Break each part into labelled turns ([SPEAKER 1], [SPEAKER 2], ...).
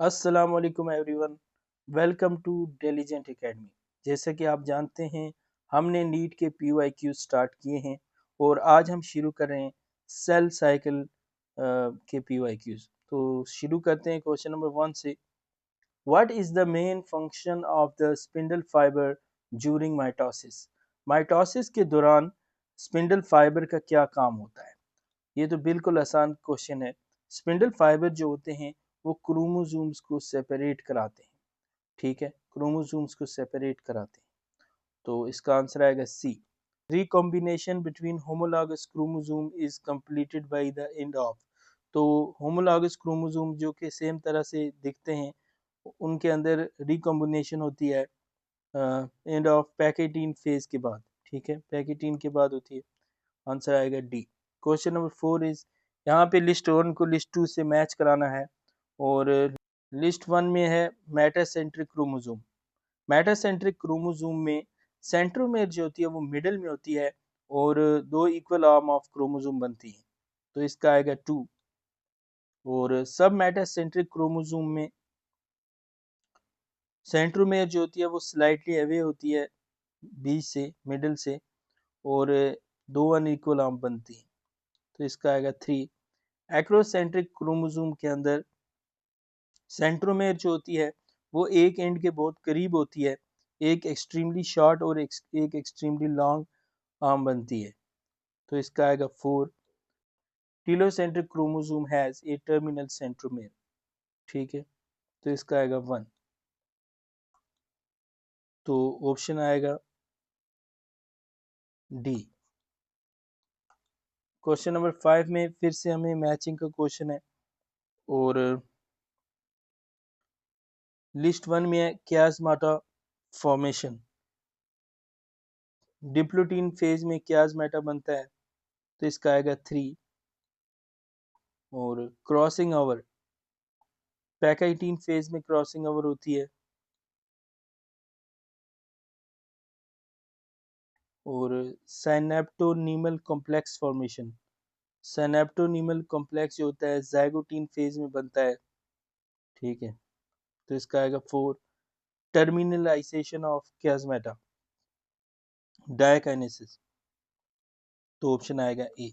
[SPEAKER 1] अस्सलाम वालेकुम everyone, welcome to Diligent Academy. जैसा कि आप जानते हैं, हमने नीट के PYQ स्टार्ट किए हैं और आज हम शुरू कर रहे हैं सेल साइकिल के PYQs। तो शुरू करते हैं क्वेश्चन नंबर 1 से। What is the main function of the spindle fibre during mitosis? Mitosis के दौरान स्पिंडल फाइबर का क्या काम होता है? ये तो बिल्कुल आसान क्वेश्चन है। स्पिंडल फाइबर जो होते हैं वो क्रोमोसोम्स को सेपरेट कराते हैं। ठीक है, क्रोमोसोम्स को सेपरेट कराते हैं। तो इसका आंसर आएगा C. Recombination between homologous chromosome is completed by the end of. तो होमोलॉगस क्रोमोसोम जो कि सेम तरह से दिखते हैं, उनके अंदर रिकॉम्बिनेशन होती है एंड ऑफ पैकेटीन फेज के बाद। ठीक है, पैकेटीन के बाद होती है। आंसर आएगा डी। क्वेश्चन नंबर 4 इज, यहाँ पे लिस्ट 1 को लिस्ट 2 से मैच कराना है और लिस्ट 1 में है मेटासेंट्रिक क्रोमोसोम। मेटासेंट्रिक क्रोमोसोम में सेंट्रोमेर जो होती है वो मिडिल में होती है और दो इक्वल आर्म ऑफ क्रोमोसोम बनती है। तो इसका आएगा 2। और सब मेटासेंट्रिक क्रोमोसोम में सेंट्रोमेर जो होती है वो स्लाइटली अवे होती है बीच से, मिडिल से, और दो अनइक्वल आर्म बनती है। तो इसका आएगा 3। एक्रोसेंट्रिक क्रोमोसोम के अंदर सेंट्रोमेर जो होती है वो एक एंड के बहुत करीब होती है, एक एक्सट्रीमली शॉर्ट और एक एक्सट्रीमली लॉन्ग आर्म बनती है। तो इसका आएगा 4। Telocentric chromosome has a terminal centromere. ठीक है, तो इसका आएगा 1। तो ऑप्शन आएगा डी। क्वेश्चन नंबर 5 में फिर से हमें मैचिंग का क्वेश्चन है और लिस्ट 1 में है क्यासमाटा फॉर्मेशन। डिप्लोटीन फेज में क्यासमाटा बनता है, तो इसका आएगा 3। और क्रॉसिंग ओवर, पैकाइटीन फेज में क्रॉसिंग ओवर होती है। और साइनेप्टोनीमल कॉम्प्लेक्स फॉर्मेशन, साइनेप्टोनीमल कॉम्प्लेक्स जो होता है जाइगोटीन फेज में बनता है। ठीक है, तो इसका आएगा 4। टर्मिनलाइजेशन ऑफ क्यासमाटा, डायकाइनेसिस, तो ऑप्शन आएगा ए।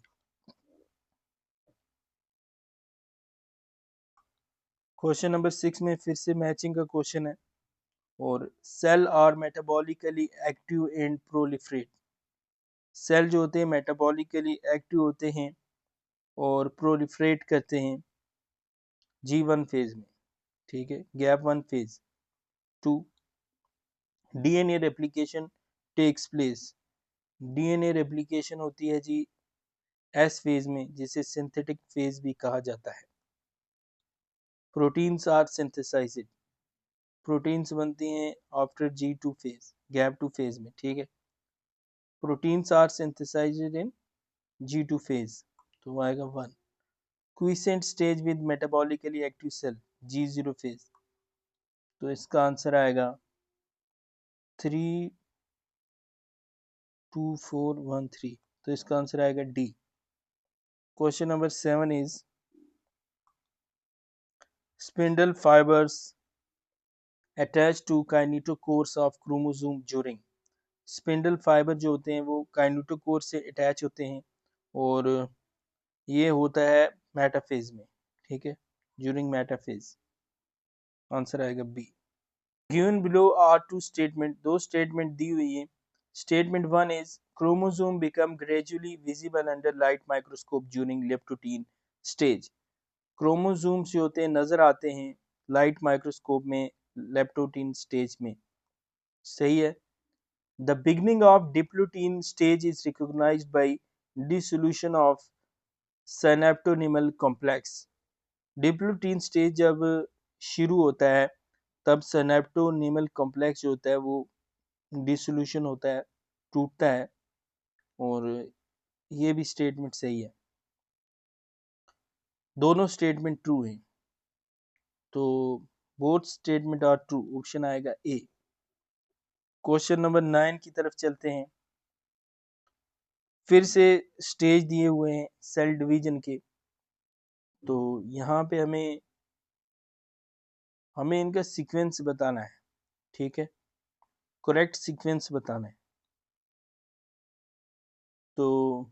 [SPEAKER 1] क्वेश्चन नंबर 6 में फिर से मैचिंग का क्वेश्चन है और cell are metabolically active and proliferate. Cell जो होते हैं मेटाबॉलिकली एक्टिव होते हैं और प्रोलिफरेट करते हैं G1 फेज में। ठीक है, gap 1 phase. 2, DNA replication takes place. DNA replication होती है जी एस फेज में, जिसे सिंथेटिक फेज भी कहा जाता है। प्रोटीन्स आर सिंथेसाइज्ड, प्रोटीन्स बनती हैं after G2 phase, gap 2 phase में। ठीक है, proteins are synthesized in G2 phase, तो आएगा 1। Quiescent stage with metabolically active cell, G0 phase, तो इसका आंसर आएगा 3, 2, 4, 1, 3, तो इसका आंसर आएगा D. Question number 7 is, spindle fibres attach to kinetochores of chromosome during. Spindle fiber जो होते हैं वो काइनेटोकोर से अटैच होते हैं और ये होता है मेटाफेज में। ठीक है, ड्यूरिंग मेटाफेज। आंसर आएगा B. Given below are two statement, दो स्टेटमेंट दी हुई है। Statement 1 is, chromosome become gradually visible under light microscope during leptotene stage. Chromosomes जो होते हैं नजर आते हैं लाइट माइक्रोस्कोप में लेप्टोटीन स्टेज में। सही है। The beginning of diplotene stage is recognized by dissolution of synaptonemal complex. Diplotene stage जब शुरू होता है तब सिनेप्टोनिमल कॉम्प्लेक्स जो होता है वो डिसोल्यूशन होता है, टूटता है। और ये भी स्टेटमेंट सही है, दोनों स्टेटमेंट ट्रू हैं। तो both statement are true, option आएगा ए। क्वेश्चन नंबर 9 की तरफ चलते हैं। फिर से स्टेज दिए हुए हैं सेल डिवीजन के, तो यहाँ पे हमें हमें इनका सीक्वेंस बताना है, ठीक है, करेक्ट सीक्वेंस बताना है। तो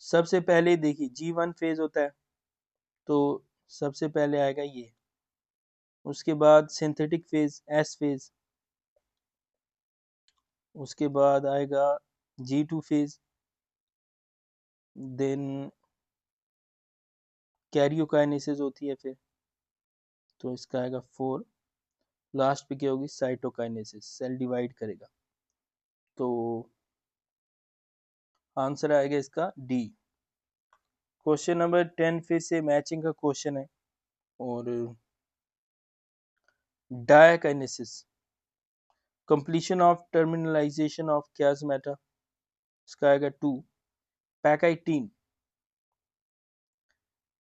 [SPEAKER 1] सबसे पहले देखिए G1 फेज होता है, तो सबसे पहले आएगा ये, उसके बाद सिंथेटिक फेज S फेज, उसके बाद आएगा G2 फेज, देन कैरियोकाइनेसिस होती है फिर, तो इसका आएगा 4, लास्ट पे क्या होगी साइटोकाइनेसिस, सेल डिवाइड करेगा, तो आंसर आएगा इसका डी। क्वेश्चन नंबर 10 फिर से मैचिंग का क्वेश्चन है, और diakinesis, completion of terminalisation of chiasmata, इसका आएगा 2। पैकाइटीन,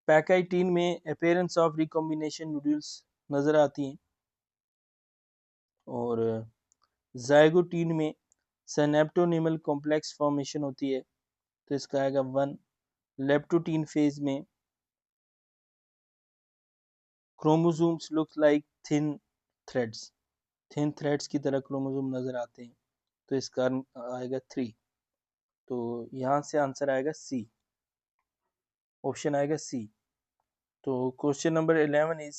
[SPEAKER 1] पैकाइटीन में अपेयरेंस ऑफ रिकॉम्बिनेशन नोड्यूल्स नजर आती हैं, और जाइगोटीन में सिनेप्टोनिमल कॉम्प्लेक्स फॉर्मेशन होती है, तो इसका आएगा 1। लेप्टोटीन फेज में chromosomes look like thin threads, thin threads की तरह क्रोमोसोम नजर आते हैं, तो इसका आएगा 3। तो यहाँ से आंसर आएगा सी, ऑप्शन आएगा सी। तो question number 11 is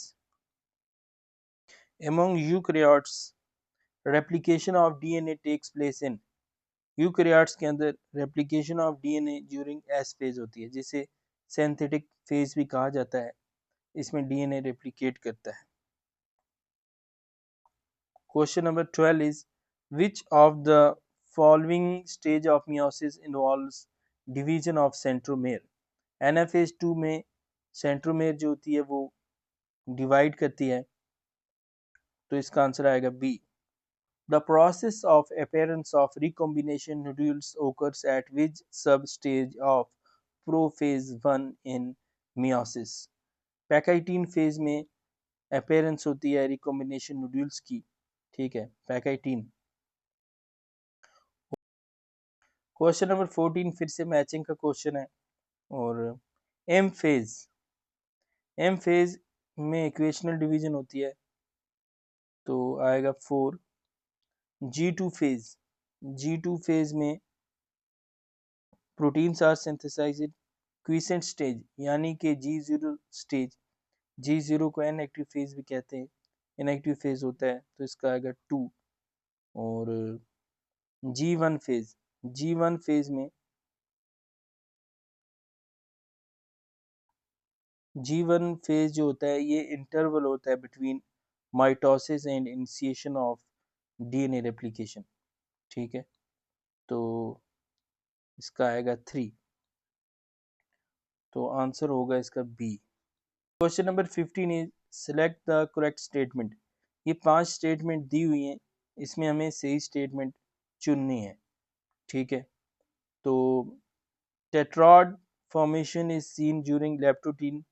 [SPEAKER 1] among eukaryotes replication of DNA takes place in, eukaryotes के अंदर replication of DNA during S phase होती है, जिसे सिंथेटिक फेज भी कहा जाता है, इसमें डीएनए रेप्लिकेट करता है। Question number 12 is which of the following stage of meiosis involves division of centromere, anaphase 2 में सेंट्रोमेयर जो होती है वो डिवाइड करती है, तो इसका आंसर आएगा B. The process of appearance of recombination nodules occurs at which sub-stage of prophase 1 in meiosis? Pachytene phase में appearance होती है recombination nodules की, ठीक है, पैकाइटीन। क्वेश्चन नंबर 14 फिर से मैचिंग का क्वेश्चन है, और एम फेज, एम फेज में इक्वेशनल डिवीजन होती है, तो आएगा 4। G2 फेज, G2 फेज में proteins are synthesized quiescent stage, यानी कि G0 स्टेज, G0 को इनएक्टिव फेज भी कहते हैं, इनएक्टिव फेज होता है, तो इसका आएगा 2। और G1 फेज, G1 फेज में G1 फेज जो होता है ये इंटरवल होता है between mitosis and initiation of DNA replication, ठीक है, तो इसका आएगा 3, तो आंसर होगा इसका B. Question number 15 is select the correct statement, ये 5 स्टेटमेंट दी हुई हैं, इसमें हमें सही स्टेटमेंट चुननी है, ठीक है। तो tetrad formation is seen during leptotene,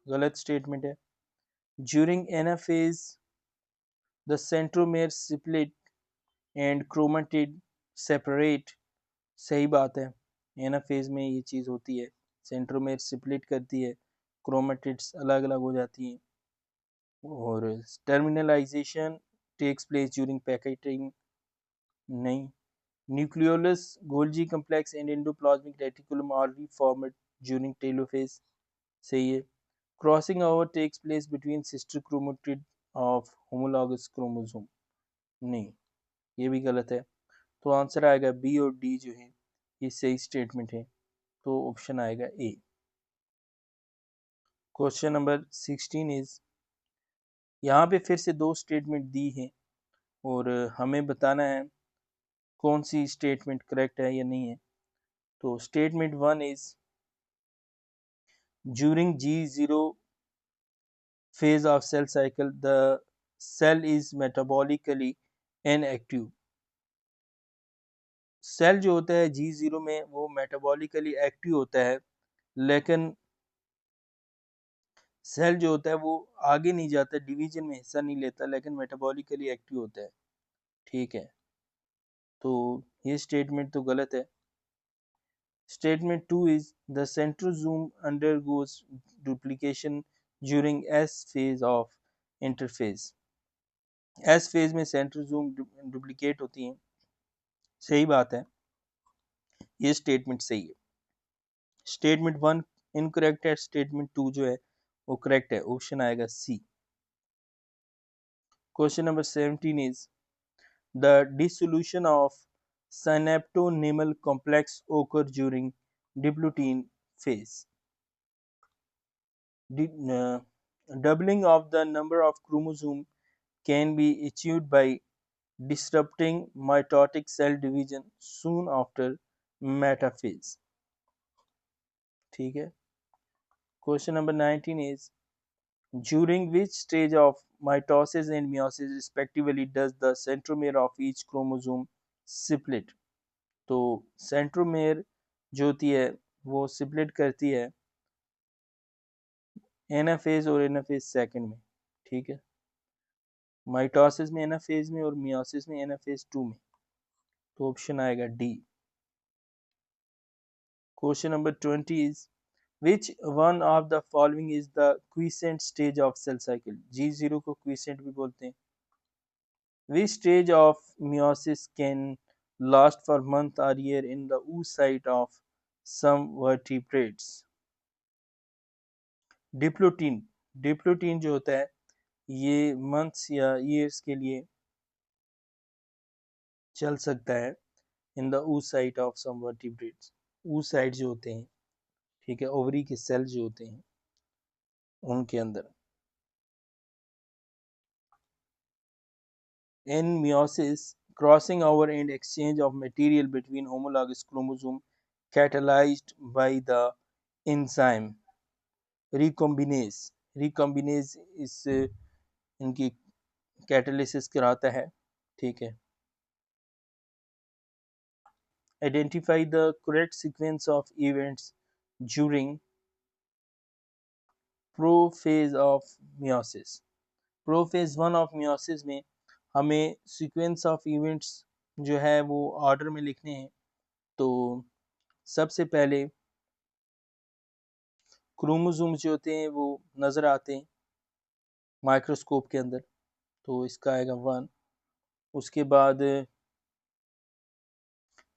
[SPEAKER 1] गलत स्टेटमेंट है। During anaphase the centromere split and chromatid separate, सही बात है, एनाफेज में ये चीज़ होती है, सेंट्रोमेयर स्प्लिट करती है, क्रोमेटिड्स अलग अलग हो जाती हैं, और terminalization takes place during pachytene, नहीं। Nucleolus Golgi complex and endoplasmic reticulum are reformed during telophase, सही है। Crossing over takes place between sister chromatid of homologous chromosome, नहीं, ये भी गलत है, तो आंसर आएगा बी और डी जो है ये सही स्टेटमेंट है, तो ऑप्शन आएगा ए। क्वेश्चन नंबर 16 इज, यहाँ पे फिर से 2 स्टेटमेंट दी है, और हमें बताना है कौन सी स्टेटमेंट करेक्ट है या नहीं है। तो statement 1 is during G0 phase of cell cycle the cell is metabolically inactive, cell जो होता है G0 में वो मेटाबॉलिकली एक्टिव होता है, लेकिन सेल जो होता है वो आगे नहीं जाता, डिवीजन में हिस्सा नहीं लेता, लेकिन मेटाबॉलिकली एक्टिव होता है, ठीक है, तो ये स्टेटमेंट तो गलत है। Statement 2 is the centrosome undergoes duplication during S phase of interphase. S phase में centrosome duplicate होती हैं, सही बात है, ये स्टेटमेंट सही है। स्टेटमेंट 1 इनकरेक्ट है, स्टेटमेंट 2 जो है वो करेक्ट है, ऑप्शन आएगा C. Question number 17 is the dissolution of synaptonemal complex occur during diplotin phase. Doubling of the number of chromosomes can be achieved by disrupting mitotic cell division soon after metaphase. ठीक है। Question number 19 is during which stage of mitosis and meiosis respectively does the centromere of each chromosome split? तो centromere जो होती है वो split करती है anaphase और एनाफेज सेकंड में, ठीक है। माइटोसिस में एनाफेज में और मियोसिस में एनाफेज 2 में, तो ऑप्शन आएगा D. Question number 20 is which one of the following is the quiescent stage of cell cycle? G0 को quiescent भी बोलते हैं। Which stage of meiosis can last for month or year in the oocyte of some vertebrates? Diplotene, diplotene जो होता है ये months या years के लिए चल सकता है in the oocyte of some vertebrates. oocyte जो होते हैं, ठीक है, ओवरी के सेल जो होते हैं उनके अंदर। In meiosis, crossing over and exchange of material between homologous chromosome catalyzed by the enzyme recombinase, recombinase इस इनकी कैटालिसिस कराता है, ठीक है। Identify the correct sequence of events during prophase of meiosis. Prophase 1 of meiosis में हमें sequence of events जो है वो ऑर्डर में लिखने हैं। तो सबसे पहले क्रोमोसोम जो होते हैं वो नज़र आते हैं माइक्रोस्कोप के अंदर, तो इसका आएगा 1। उसके बाद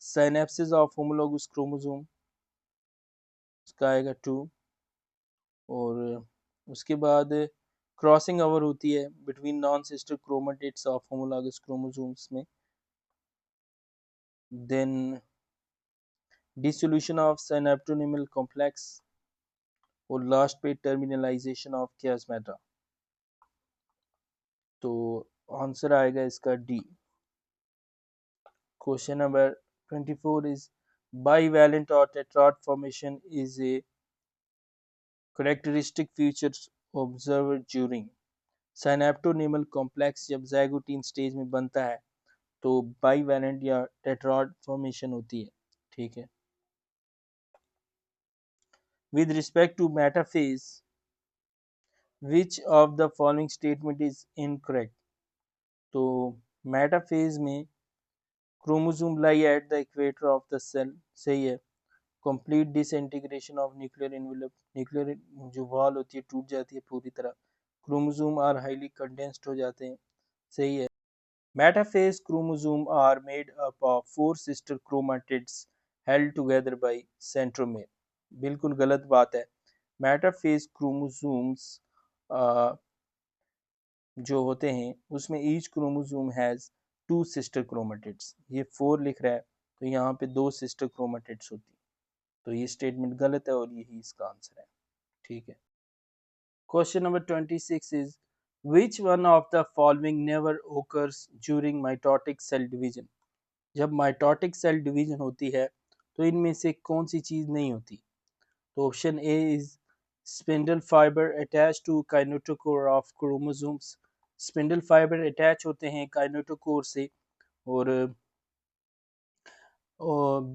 [SPEAKER 1] साइनेप्सिस ऑफ होमोलोगस क्रोमोसोम, इसका आएगा 2। और उसके बाद क्रॉसिंग ओवर होती है between non sister chromatids of homologous chromosomes में। Then dissolution of synaptonemal complex और लास्ट पे टर्मिनलाइजेशन ऑफ कियास्मेटा। तो आंसर आएगा इसका D. Question number 24 is bivalent or tetrad formation is a characteristic feature observed during synaptonemal complex। जब ज़ाइगोटीन stage में बनता है तो बाईवैलेंट या टेट्राड फॉर्मेशन होती है, ठीक है। With respect to metaphase which of the following statement is incorrect? तो मेटाफेज में chromosome lie at the equator of the cell, सही है। Complete disintegration of nuclear envelope, nuclear जो वॉल होती है टूट जाती है पूरी तरह। क्रोमोसोम आर हाईली कंडेंस्ड हो जाते हैं, सही है। Metaphase chromosomes are made up of 4 sister chromatids held together by centromere। बिल्कुल गलत बात है। Metaphase chromosomes जो होते हैं उसमें each chromosome has 2 sister chromatids। ये 4 लिख रहा है तो यहाँ पे 2 sister chromatids होती है, तो ये स्टेटमेंट गलत है और यही इसका आंसर है, ठीक है। Question number 26 is which one of the following never occurs during mitotic cell division? जब माइटोटिक सेल डिवीजन होती है तो इनमें से कौन सी चीज नहीं होती? तो option A is spindle fibre attach to kinetochore of chromosomes. Spindle fibre attach होते हैं काइनेटोकोर से। और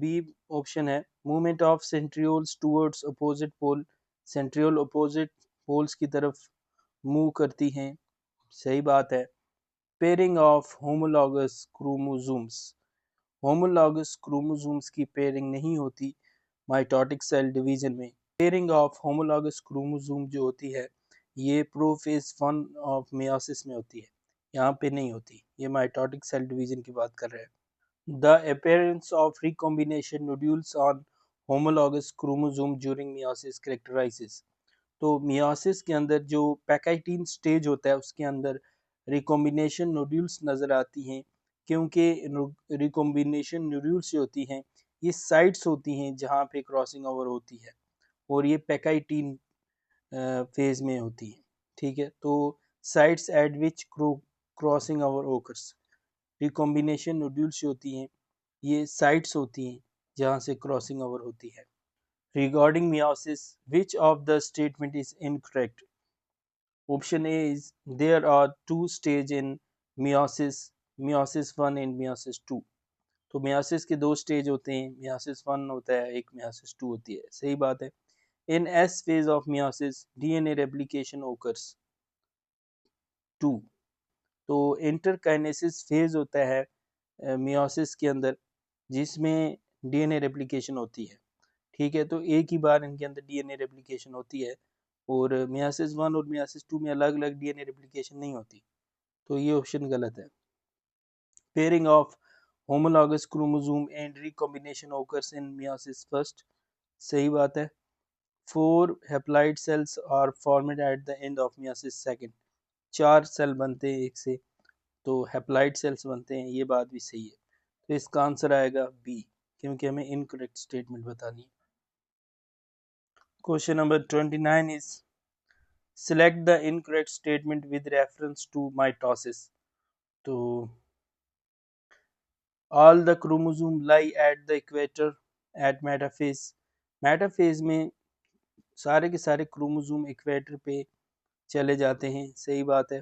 [SPEAKER 1] बी ऑप्शन है movement of centrioles towards opposite pole. Centriole opposite poles की तरफ मूव करती हैं, सही बात है। Pairing of homologous chromosomes, homologous chromosomes की पेयरिंग नहीं होती माइटोटिक सेल डिवीजन में पेयरिंग ऑफ होमोलॉगस क्रोमोसोम जो होती है ये प्रोफेज 1 ऑफ मियोसिस में होती है, यहाँ पे नहीं होती। ये माइटोटिक सेल डिवीजन की बात कर रहे हैं। The appearance of recombination nodules on homologous chromosome during meiosis कैरेक्टराइजेस। तो मियोसिस के अंदर जो पैकाइटीन स्टेज होता है उसके अंदर रिकॉम्बिनेशन नोड्यूल्स नज़र आती हैं, क्योंकि रिकॉम्बिनेशन नोड्यूल्स जो होती हैं ये साइट्स होती हैं जहाँ पे क्रॉसिंग ओवर होती है और ये पैकाइटीन फेज में होती है। ठीक है, तो साइट्स एट विच crossing over occurs, recombination nodules जो होती हैं ये साइट्स होती हैं जहाँ से क्रॉसिंग ओवर होती है। Regarding meiosis, which of the statement is incorrect? Option A is there are two stages in meiosis, meiosis 1 and meiosis 2. तो meiosis के दो स्टेज होते हैं, meiosis 1 होता है, एक meiosis 2 होती है। सही बात है। In S phase of meiosis, DNA replication occurs 2. तो इंटरकाइनेसिस फेज होता है meiosis के अंदर जिसमें डीएनए रेप्लिकेशन होती है। ठीक है, तो एक ही बार इनके अंदर डीएनए रेप्लिकेशन होती है और मियासिस 1 और मियासिस 2 में अलग अलग डीएनए रेप्लिकेशन नहीं होती, तो ये ऑप्शन गलत है। Pairing of homologous chromosome and recombination occurs in meiosis first, सही बात है। 4 haploid cells are formed at the end of meiosis second, 4 cell बनते हैं एक से, तो हैप्लॉइड सेल्स बनते हैं, ये बात भी सही है। तो इसका आंसर आएगा बी, क्योंकि हमें इनकरेक्ट स्टेटमेंट बतानी है। Question number 29 is select the incorrect statement with reference to mitosis. तो all the chromosome lie at the equator at metaphase. Metaphase में सारे के सारे क्रोमोसोम इक्वेटर पे चले जाते हैं, सही बात है।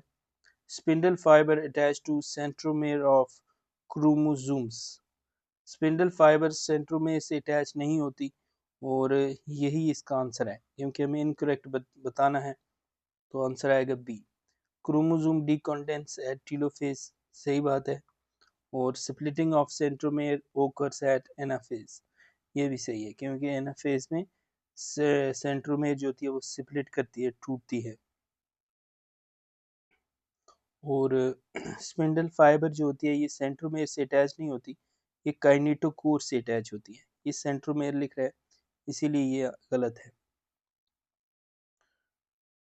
[SPEAKER 1] Spindle fibre attach to centromere of chromosomes, spindle fiber centromere से अटैच नहीं होती और यही इसका आंसर है, क्योंकि हमें इनकरेक्ट बताना है, तो आंसर आएगा B. Chromosome decondense at telophase, सही बात है। और splitting of centromere occurs at anaphase, ये भी सही है, क्योंकि एनाफेज में सेंट्रोमेयर जो होती है वो स्प्लिट करती है, टूटती है। और स्पिंडल फाइबर जो होती है ये सेंट्रोमेयर से अटैच नहीं होती, ये काइनेटोकोर से अटैच होती है। ये सेंट्रोमेयर लिख रहा है, इसीलिए ये गलत है।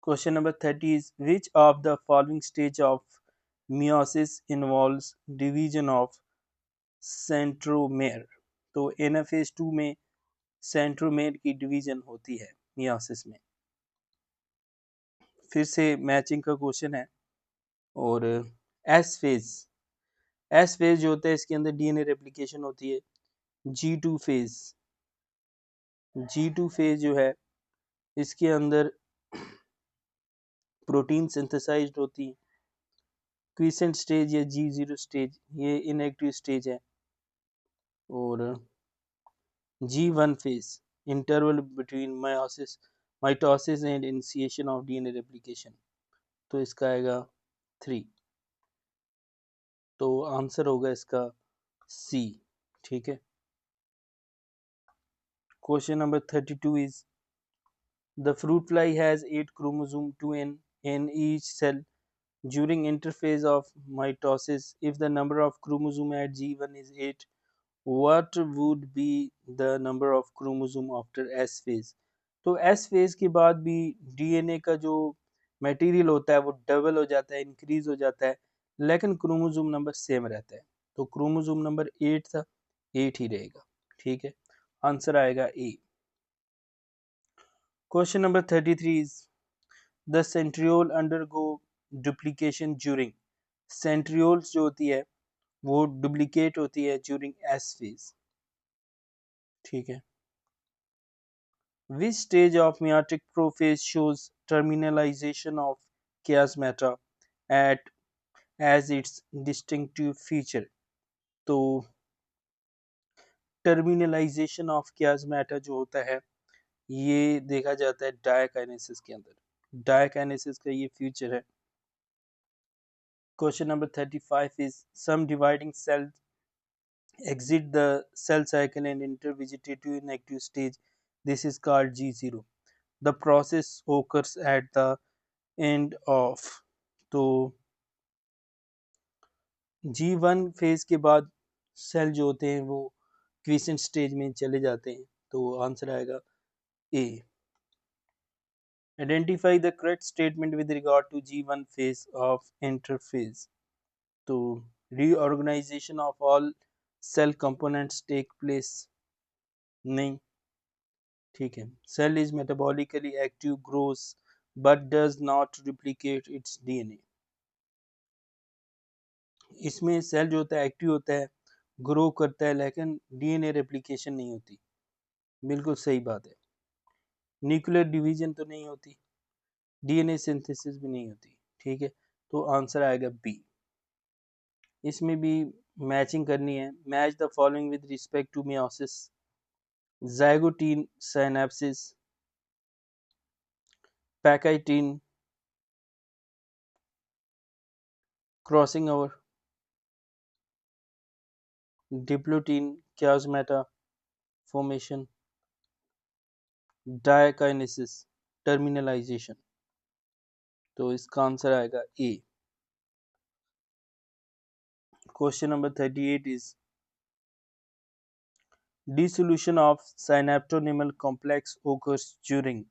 [SPEAKER 1] Question number 30 is which of the following stage of meiosis involves division of centromere? तो एनाफेज 2 में सेंट्रोमेयर की डिवीजन होती है मियोसिस में। फिर से मैचिंग का क्वेश्चन है। और एस फेज जो होता है इसके अंदर डीएनए रेप्लिकेशन होती है। जी टू फेज जो है इसके अंदर प्रोटीन सिंथेसाइज्ड होती है। क्विसेंट स्टेज या G0 स्टेज ये इनएक्टिव स्टेज है। और G1 phase interval between mitosis and initiation of DNA replication, तो इसका आएगा 3, तो आंसर होगा इसका सी। ठीक है। Question number 32 is the fruit fly has 8 chromosome 2 in each cell during interphase of mitosis. If the number of chromosome at G1 is 8, what would be the number of chromosome after S phase? तो S phase के बाद भी DNA का जो material होता है वो double हो जाता है, इंक्रीज हो जाता है, लेकिन क्रोमोसोम नंबर सेम रहता है। तो क्रोमोसोम नंबर 8 था, 8 ही रहेगा। ठीक है, आंसर आएगा A. Question number 33 is the centriole undergo duplication during, centrioles जो होती है वो डुप्लीकेट होती है ड्यूरिंग एस फेज। ठीक है। Which stage of meiotic prophase shows terminalization of chiasmata at as its distinctive feature? तो टर्मिनलाइजेशन ऑफ chiasmata जो होता है ये देखा जाता है डायकाइनेसिस के अंदर। डायकाइनेसिस का ये फीचर है। Question number 35 is some dividing cells exit the cell cycle and enter vegetative inactive stage. This is called G0. The process occurs at the end of, तो G1 फेज के बाद cell जो होते हैं वो क्विसेंट स्टेज में चले जाते हैं, तो आंसर आएगा ए। Identify the correct statement with regard to G1 phase of interphase. तो reorganization of all cell components take place, नहीं, ठीक है। Cell is metabolically active, grows but does not replicate its DNA. इसमें सेल जो होता है active होता है, ग्रो करता है, लेकिन डीएनए रेप्लिकेशन नहीं होती। बिल्कुल सही बात है। न्यूक्लियर डिवीजन तो नहीं होती, डीएनए सिंथेसिस भी नहीं होती, ठीक है। तो आंसर आएगा बी। इसमें भी मैचिंग करनी है। Match the following with respect to meiosis: zygotene synapsis, pachytene crossing over, diplotene chiasmata formation, diakinesis terminalization. तो इसका आंसर आएगा A. Question number 38 is dissolution of synaptonymal complex occurs during।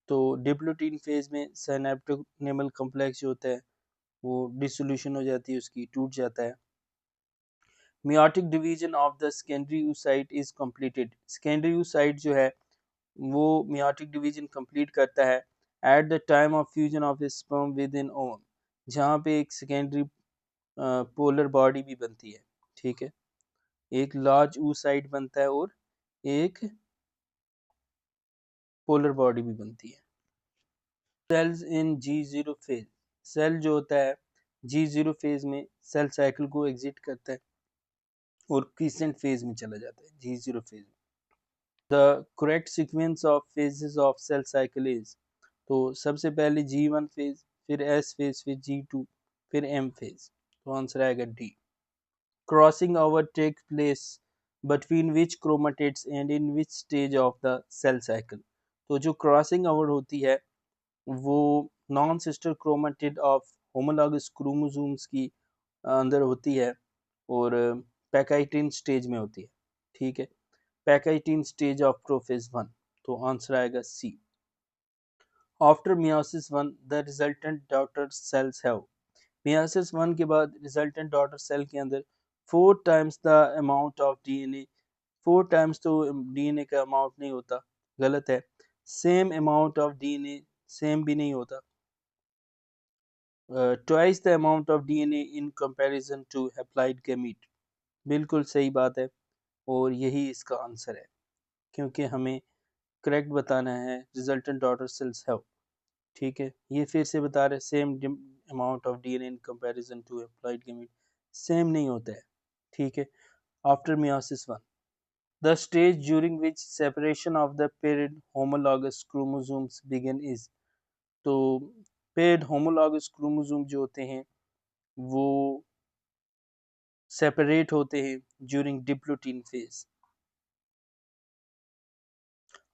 [SPEAKER 1] तो diplotene phase में synaptonemal complex जो होता है वो dissolution हो जाती है, उसकी टूट जाता है। Meiotic division of the secondary oocyte is completed. Secondary oocyte जो है वो मियोटिक डिवीजन कंप्लीट करता है at the time of fusion of sperm with in ovum, जहाँ पे एक सेकेंडरी पोलर बॉडी भी बनती है, ठीक है। एक लार्ज oocyte बनता है और एक पोलर बॉडी भी बनती है। सेल्स इन G0 फेज, सेल जो होता है G0 फेज में सेल साइकिल को एग्जिट करता है और क्रीसेंट फेज में चला जाता है G0 फेज में। The correct sequence of phases of cell cycle is, तो सबसे पहले G1 फेज, फिर S फेज, फिर G2, फिर M फेज। तो आंसर आएगा D. Crossing over take place between which chromatids and in which stage of the cell cycle। तो जो क्रॉसिंग ओवर होती है वो non sister chromatid of homologous chromosomes की अंदर होती है और पैकाइटिन स्टेज में होती है, ठीक है। Pachytene stage of prophase 1। तो आंसर आएगा C. After meiosis 1 the resultant daughter cells have, meiosis 1 के बाद रिजल्टेंट डॉटर सेल के अंदर 4 times the amount of DNA, 4 times तो डीएनए का अमाउंट नहीं होता, गलत है। Same amount of DNA, same भी नहीं होता। Twice the amount of DNA in comparison to haploid gamete, बिल्कुल सही बात है और यही इसका आंसर है, क्योंकि हमें करेक्ट बताना है रिजल्टेंट डॉटर सेल्स हैव, ठीक है। ये फिर से बता रहे same amount of DNA in comparison to haploid gamete, same नहीं होता है, ठीक है। After meiosis 1 the stage during which separation of the paired homologous chromosomes begin is. तो पेयर्ड होमोलॉगस क्रोमोसोम जो होते हैं वो सेपरेट होते हैं ड्यूरिंग डिप्लोटीन फेज।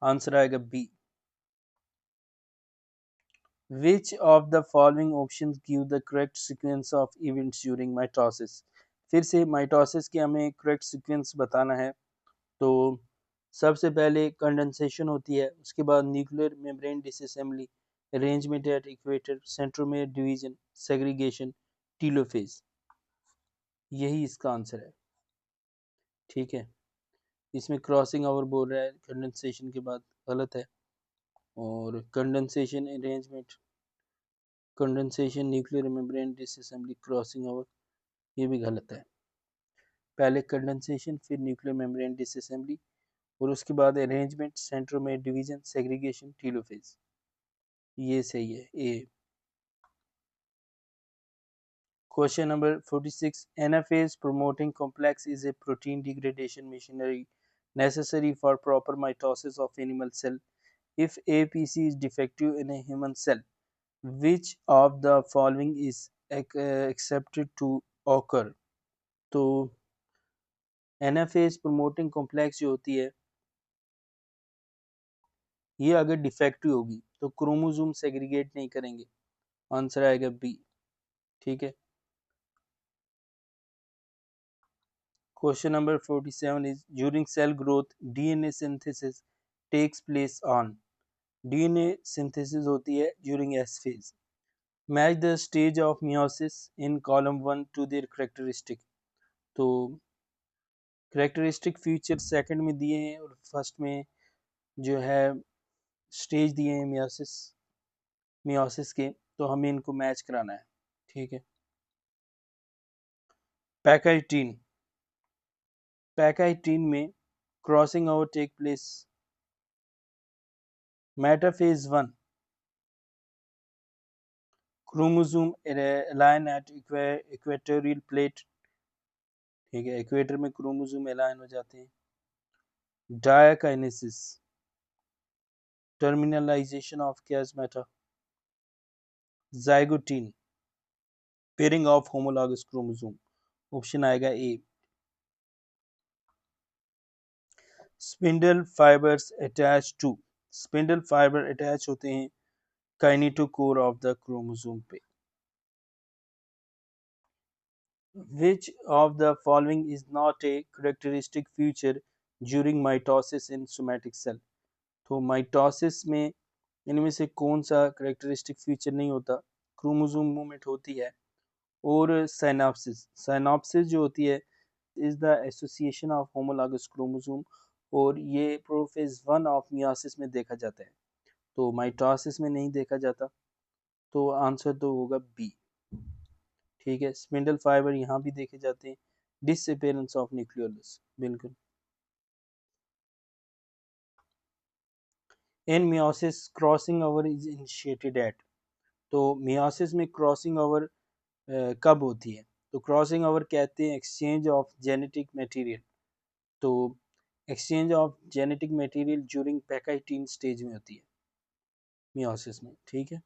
[SPEAKER 1] आंसर आएगा B. Which of the following options give the correct sequence of events during mitosis? फिर से माइटोसिस की हमें करेक्ट सीक्वेंस बताना है। तो सबसे पहले कंडेंसेशन होती है, उसके बाद nuclear membrane disassembly, arrangement at equator, centromere division, segregation, telophase. यही इसका आंसर है, ठीक है। इसमें क्रॉसिंग ओवर बोल रहा है कंडेंसेशन के बाद, गलत है। और condensation, arrangement, condensation, nuclear membrane disassembly, crossing over, ये भी गलत है। पहले कंडेंसेशन, फिर न्यूक्लियर मेम्ब्रेन डिसअसेंबली और उसके बाद arrangement, centromere division, segregation, telophase. ये सही है, A. Question number 46 anaphase promoting complex is a protein degradation machinery necessary for proper mitosis of animal cell. If APC is defective in a human cell, which of the following is accepted to occur? तो anaphase promoting complex जो होती है ये अगर defective होगी तो chromosome segregate नहीं करेंगे, आंसर आएगा बी। ठीक है। Question number 47 is during cell growth DNA synthesis takes place on. DNA synthesis होती है during S phase. Match the stage of meiosis in column 1 to their characteristic. तो कैरेक्टरिस्टिक फीचर सेकंड में दिए हैं और फर्स्ट में जो है स्टेज दिए हैं मियोसिस के, तो हमें इनको मैच कराना है। ठीक है। पैकाइटीन। पैकाइटीन में crossing over take place metaphase 1 chromosome align at equatorial plate. ठीक है, इक्वेटर में क्रोमोसोम अलाइन हो जाते हैं। Diakinesis terminalization of chiasmata. Zygotene pairing of homologous chromosome, option आएगा A. Spindle fibres attach to. Spindle fibre attach होते हैं kinetochore of the chromosome पे। Which of the following is not a characteristic feature during mitosis in somatic cell? तो mitosis में इनमें से कौन सा करेक्टरिस्टिक फीचर नहीं होता? क्रोमोसोम मूवमेंट होती है और साइनाप्सिस। साइनाप्सिस जो होती है is the association of homologous chromosome और ये प्रोफेज 1 ऑफ मियोसिस में देखा जाता है, तो माइटोसिस में नहीं देखा जाता, तो आंसर तो होगा बी। ठीक है। स्पिंडल फाइबर यहाँ भी देखे जाते हैं। डिसअपीयरेंस ऑफ न्यूक्लियोलस, बिल्कुल। In meiosis crossing over is initiated at. तो मियोसिस में क्रॉसिंग ओवर कब होती है? तो क्रॉसिंग ओवर कहते हैं एक्सचेंज ऑफ जेनेटिक मटेरियल। तो exchange of genetic material during pachytene stage में होती है मियोसिस में। ठीक है।